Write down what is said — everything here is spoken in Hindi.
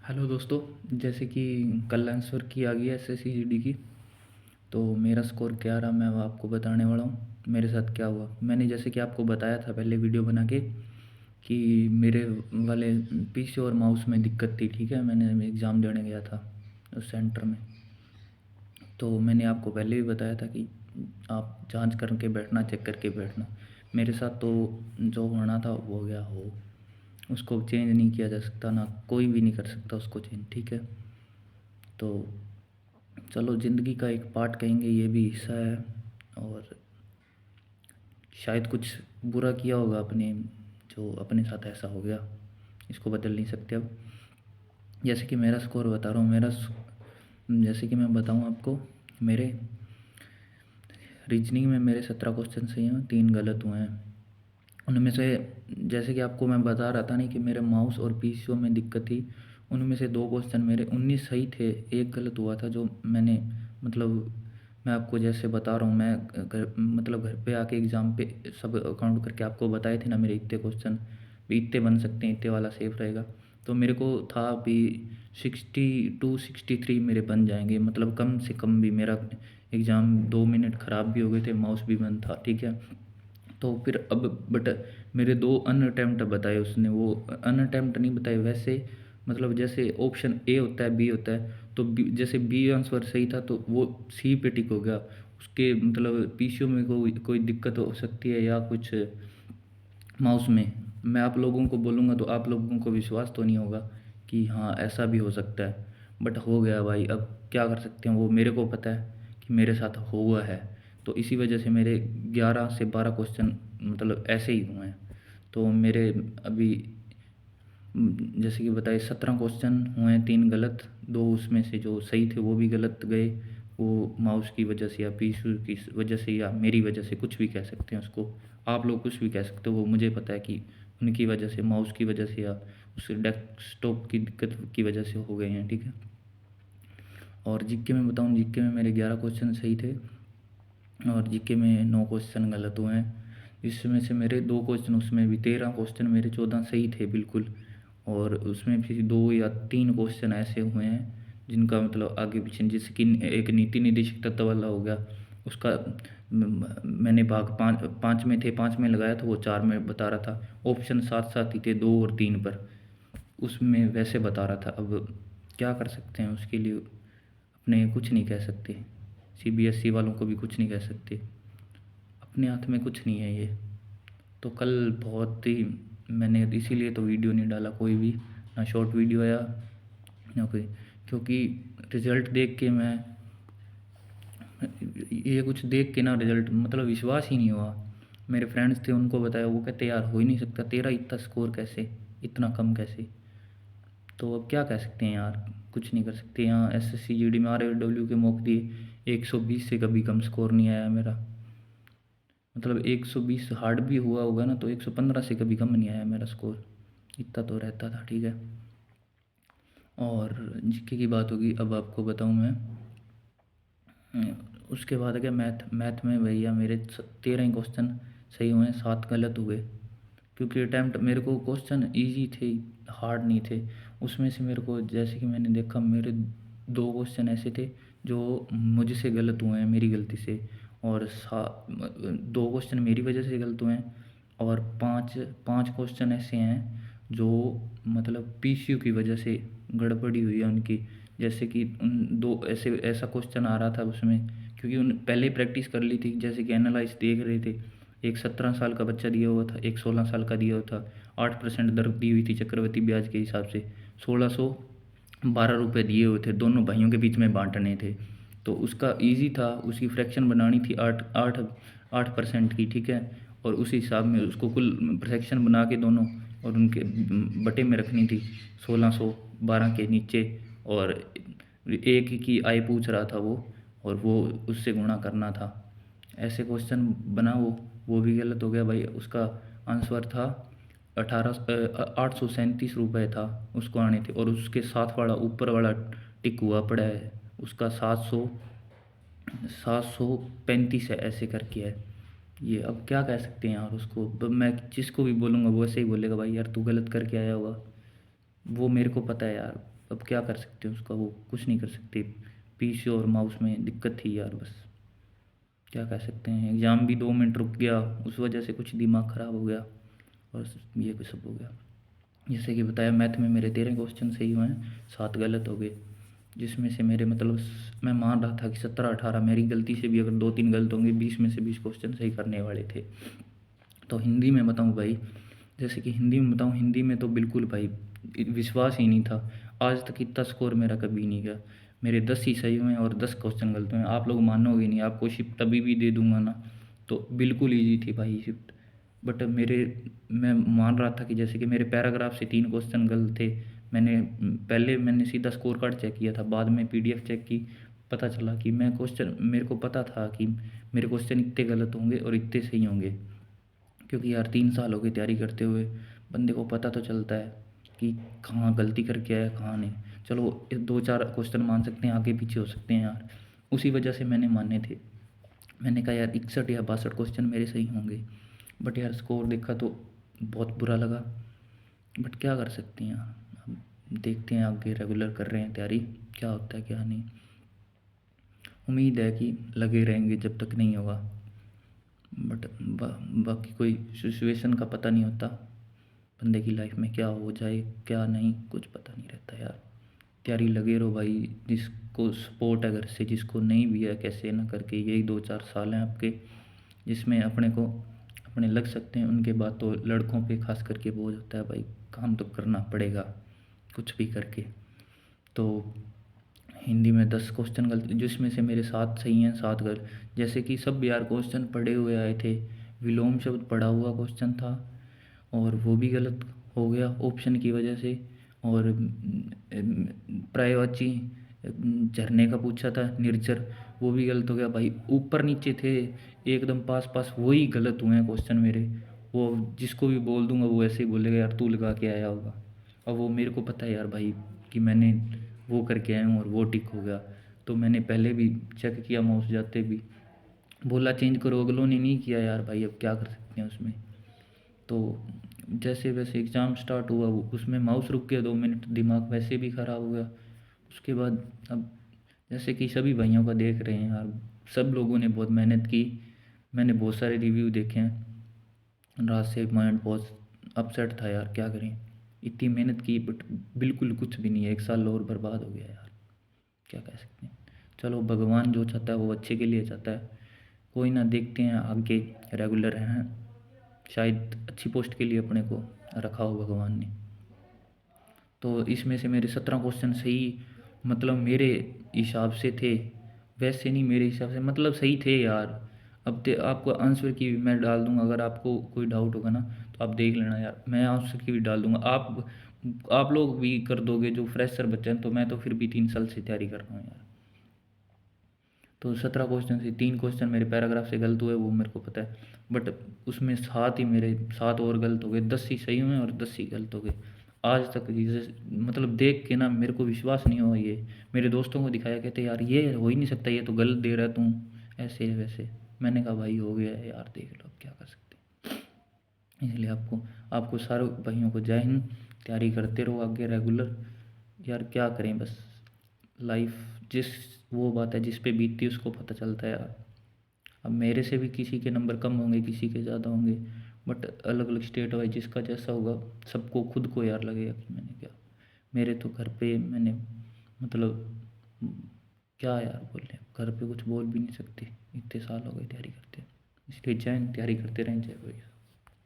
हेलो दोस्तों। जैसे कि कल आंसर की आ गई है एसएससी जीडी की। तो मेरा स्कोर क्या रहा मैं वो आपको बताने वाला हूँ मेरे साथ क्या हुआ। मैंने जैसे कि आपको बताया था पहले वीडियो बना के कि मेरे वाले पीसी और माउस में दिक्कत थी। ठीक है, मैंने एग्ज़ाम देने गया था उस सेंटर में। तो मैंने आपको पहले भी बताया था कि आप जांच करके बैठना, चेक करके बैठना। मेरे साथ तो जो होना था वो हो गया हो। उसको चेंज नहीं किया जा सकता, ना कोई भी नहीं कर सकता उसको चेंज। ठीक है, तो चलो ज़िंदगी का एक पार्ट कहेंगे, ये भी हिस्सा है। और शायद कुछ बुरा किया होगा अपने, जो अपने साथ ऐसा हो गया, इसको बदल नहीं सकते अब। जैसे कि मेरा स्कोर बता रहा हूँ। जैसे कि मैं बताऊँ आपको, मेरे रीजनिंग में मेरे 17 क्वेश्चन सही हैं, 3 गलत हुए हैं। उनमें से जैसे कि आपको मैं बता रहा था नहीं कि मेरे माउस और पीसीओ में दिक्कत थी। उनमें से 2 क्वेश्चन मेरे 19 सही थे, एक गलत हुआ था। जो मैंने मतलब मैं आपको जैसे बता रहा हूँ, मैं घर पे आके एग्ज़ाम पे सब अकाउंट करके आपको बताए थे ना, मेरे इतने क्वेश्चन भी इतने बन सकते हैं, इतने वाला सेफ रहेगा। तो मेरे को था भी 62-63 मेरे बन जाएंगे, मतलब कम से कम भी। मेरा एग्ज़ाम 2 मिनट ख़राब भी हो गए थे, माउस भी बंद था। ठीक है, तो फिर अब बट मेरे 2 अनअटेम्प्ट बताए उसने। वो अनअटेम्प्ट नहीं बताए वैसे, मतलब जैसे ऑप्शन ए होता है, बी होता है, तो बी, जैसे बी आंसर सही था तो वो सी पे टिक हो गया। उसके मतलब पीसीओ में कोई कोई दिक्कत हो सकती है या कुछ माउस में। मैं आप लोगों को बोलूँगा तो आप लोगों को विश्वास तो नहीं होगा कि हाँ ऐसा भी हो सकता है, बट हो गया भाई। अब क्या कर सकते हैं, वो मेरे को पता है कि मेरे साथ हुआ है। तो इसी वजह से मेरे 11 से 12 क्वेश्चन मतलब ऐसे ही हुए हैं। तो मेरे अभी जैसे कि बताए 17 क्वेश्चन हुए हैं, 3 गलत। 2 उसमें से जो सही थे वो भी गलत गए। वो माउस की वजह से या पीसी की वजह से या मेरी वजह से, कुछ भी कह सकते हैं उसको। आप लोग कुछ भी कह सकते हो, वो मुझे पता है कि उनकी वजह से, माउस की वजह से या उस डेस्कटॉप की दिक्कत की वजह से हो गए हैं। ठीक है, और जीके में बताऊँ, जीके में मेरे 11 क्वेश्चन सही थे और जीके में 9 क्वेश्चन गलत हुए हैं। इसमें से मेरे 2 क्वेश्चन, उसमें भी 13 क्वेश्चन मेरे 14 सही थे बिल्कुल। और उसमें भी 2 या 3 क्वेश्चन ऐसे हुए हैं जिनका मतलब आगे पीछे, जैसे कि एक नीति निदेशक तत्व वाला हो गया, उसका मैंने भाग पाँच पाँच में थे, 5 में लगाया था, वो 4 में बता रहा था। ऑप्शन साथ साथ ही थे 2 और 3 पर, उसमें वैसे बता रहा था। अब क्या कर सकते हैं उसके लिए, अपने कुछ नहीं कह सकते। सीबीएसई वालों को भी कुछ नहीं कह सकते, अपने हाथ में कुछ नहीं है ये। तो कल बहुत ही, मैंने इसीलिए तो वीडियो नहीं डाला कोई भी, ना शॉर्ट वीडियो आया ना कोई। क्योंकि रिज़ल्ट देख के मैं, ये कुछ देख के ना रिज़ल्ट मतलब विश्वास ही नहीं हुआ। मेरे फ्रेंड्स थे, उनको बताया, वो कहते यार हो ही नहीं सकता, तेरा इतना स्कोर कैसे, इतना कम कैसे। तो अब क्या कह सकते हैं यार, कुछ नहीं कर सकते। यहाँ एसएससी जीडी में आरएडब्ल्यू के मौके दिए, 120 से कभी कम स्कोर नहीं आया मेरा। मतलब 120 हार्ड भी हुआ होगा ना, तो 115 से कभी कम नहीं आया मेरा स्कोर, इतना तो रहता था। ठीक है, और जीके की बात होगी। अब आपको बताऊं मैं, उसके बाद क्या, मैथ मैथ में भैया मेरे 13 ही क्वेश्चन सही हुए, 7 गलत हुए। क्योंकि अटैम्प्ट मेरे को क्वेश्चन इजी थे, हार्ड नहीं थे। उसमें से मेरे को जैसे कि मैंने देखा, मेरे 2 क्वेश्चन ऐसे थे जो मुझसे गलत हुए हैं, मेरी गलती से। और 2 क्वेश्चन मेरी वजह से गलत हुए हैं। और पाँच पाँच क्वेश्चन ऐसे हैं जो मतलब पीसीयू की वजह से गड़बड़ी हुई है उनकी। जैसे कि उन 2 ऐसे ऐसा क्वेश्चन आ रहा था उसमें, क्योंकि उन पहले ही प्रैक्टिस कर ली थी। जैसे कि एनालाइज देख रहे थे, एक 17 साल का बच्चा दिया हुआ था, एक 16 साल का दिया हुआ था। 8% दर दी हुई थी चक्रवृद्धि ब्याज के हिसाब से। 1612 रुपये दिए हुए थे, दोनों भाइयों के बीच में बांटने थे। तो उसका इजी था, उसकी फ्रैक्शन बनानी थी 8% की। ठीक है, और उसी हिसाब में उसको कुल फ्रैक्शन बना के दोनों और उनके बटे में रखनी थी 1612 के नीचे। और एक ही की आय पूछ रहा था वो, और वो उससे गुणा करना था। ऐसे क्वेश्चन बना वो भी गलत हो गया भाई। उसका आंसर था 837 रुपये था, उसको आने थे। और उसके साथ वाला ऊपर वाला टिक हुआ पड़ा है, उसका 735 है, ऐसे करके है ये। अब क्या कह सकते हैं यार उसको। मैं जिसको भी बोलूँगा वो ऐसे ही बोलेगा, भाई यार तू गलत करके आया होगा। वो मेरे को पता है यार, अब क्या कर सकते हैं उसका, वो कुछ नहीं कर सकते। पीसी और माउस में दिक्कत थी यार, बस क्या कह सकते हैं। एग्ज़ाम भी 2 मिनट रुक गया, उस वजह से कुछ दिमाग ख़राब हो गया और ये भी सब हो गया। जैसे कि बताया, मैथ में मेरे 13 क्वेश्चन सही हुए हैं, 7 गलत हो गए, जिसमें से मेरे मतलब मैं मान रहा था कि 17-18 मेरी गलती से भी अगर 2-3 गलत होंगे, 20 में से 20 क्वेश्चन सही करने वाले थे। तो हिंदी में बताऊँ भाई, जैसे कि हिंदी में बताऊँ, हिंदी में तो बिल्कुल भाई विश्वास ही नहीं था। आज तक इतना स्कोर मेरा कभी नहीं गया। मेरे 10 ही सही हुए हैं और 10 क्वेश्चन गलत हुए हैं। आप लोग मानोगे नहीं, आपको शिफ्ट अभी भी दे दूंगा ना, तो बिल्कुल ईजी थी भाई शिफ्ट। बट मैं मान रहा था कि जैसे कि मेरे पैराग्राफ से 3 क्वेश्चन गलत थे। मैंने सीधा स्कोर कार्ड चेक किया था, बाद में पीडीएफ चेक की, पता चला कि मेरे को पता था कि मेरे क्वेश्चन इतने गलत होंगे और इतने सही होंगे। क्योंकि यार 3 साल हो गए तैयारी करते हुए, बंदे को पता तो चलता है कि कहाँ गलती करके आया कहाँ नहीं। चलो 2-4 क्वेश्चन मान सकते हैं, आगे पीछे हो सकते हैं यार, उसी वजह से मैंने माने थे। मैंने कहा यार 61 या 62 क्वेश्चन मेरे सही होंगे। बट यार स्कोर देखा तो बहुत बुरा लगा। बट क्या कर सकते हैं यार, अब देखते हैं, आगे रेगुलर कर रहे हैं तैयारी, क्या होता है क्या नहीं। उम्मीद है कि लगे रहेंगे जब तक नहीं होगा। बट बाकी कोई सिचुएशन का पता नहीं होता, बंदे की लाइफ में क्या हो जाए क्या नहीं कुछ पता नहीं रहता यार। तैयारी लगे रहो भाई, जिसको सपोर्ट है घर से, जिसको नहीं भी है कैसे ना करके, यही 2-4 साल हैं आपके जिसमें अपने को अपने लग सकते हैं। उनके बाद तो लड़कों पे खास करके बोझ होता है भाई, काम तो करना पड़ेगा कुछ भी करके। तो हिंदी में 10 क्वेश्चन गलत, जिसमें से मेरे 7 सही हैं, 7 गलत। जैसे कि सब यार क्वेश्चन पढ़े हुए आए थे, विलोम शब्द पढ़ा हुआ क्वेश्चन था और वो भी गलत हो गया ऑप्शन की वजह से। और पर्यायवाची झरने का पूछा था, निर्जर, वो भी गलत हो गया भाई। ऊपर नीचे थे एकदम पास पास, वही गलत हुए हैं क्वेश्चन मेरे। वो जिसको भी बोल दूंगा वो ऐसे ही बोलेगा यार तू लगा के आया होगा। अब वो मेरे को पता है यार भाई कि मैंने वो करके आया हूँ और वो टिक हो गया। तो मैंने पहले भी चेक किया, माउस जाते भी बोला चेंज करो, अगलों ने नहीं किया यार भाई, अब क्या कर सकते हैं उसमें। तो जैसे वैसे एग्ज़ाम स्टार्ट हुआ, उसमें माउस रुक गया 2 मिनट, दिमाग वैसे भी ख़राब हो गया। उसके बाद अब जैसे कि सभी भाइयों का देख रहे हैं यार, सब लोगों ने बहुत मेहनत की, मैंने बहुत सारे रिव्यू देखे हैं, रात से माइंड बहुत अपसेट था यार, क्या करें। इतनी मेहनत की बट बिल्कुल कुछ भी नहीं है, 1 साल और बर्बाद हो गया यार, क्या कह सकते हैं। चलो भगवान जो चाहता है वो अच्छे के लिए चाहता है, कोई ना, देखते हैं आगे। रेगुलर हैं, शायद अच्छी पोस्ट के लिए अपने को रखा हो भगवान ने। तो इसमें से मेरे 17 क्वेश्चन सही, मतलब मेरे हिसाब से थे, वैसे नहीं, मेरे हिसाब से मतलब सही थे यार। अब आपको आंसर की भी मैं डाल दूंगा, अगर आपको कोई डाउट होगा ना तो आप देख लेना यार, मैं आंसर की भी डाल दूंगा। आप लोग भी कर दोगे जो फ्रेशर बच्चे हैं, तो मैं तो फिर भी 3 साल से तैयारी कर रहा हूँ यार। तो 17 क्वेश्चन से 3 क्वेश्चन मेरे पैराग्राफ से गलत हुए, वो मेरे को पता है। बट उसमें 7 और गलत हो गए, 10 ही सही हुए और 10 ही गलत हो गए। आज तक मतलब देख के ना मेरे को विश्वास नहीं हुआ ये। मेरे दोस्तों को दिखाया, कहते यार ये हो ही नहीं सकता, ये तो गलत दे रहा है तू, ऐसे वैसे। मैंने कहा भाई हो गया है यार, देख लो अब क्या कर सकते हैं। इसलिए आपको आपको सारे भाइयों को जय हिंद। तैयारी करते रहो आगे रेगुलर। यार क्या करें, बस लाइफ जिस वो बात है जिस पे बीतती है उसको पता चलता है यार। अब मेरे से भी किसी के नंबर कम होंगे, किसी के ज़्यादा होंगे, बट अलग अलग स्टेट वाइज जिसका जैसा होगा, सबको खुद को यार लगेगा कि मैंने क्या। मेरे तो घर पे मैंने मतलब क्या यार बोले, घर पे कुछ बोल भी नहीं सकते, इतने साल हो गए तैयारी करते। इसलिए जय हिंद, तैयारी करते रहें, जय भैया।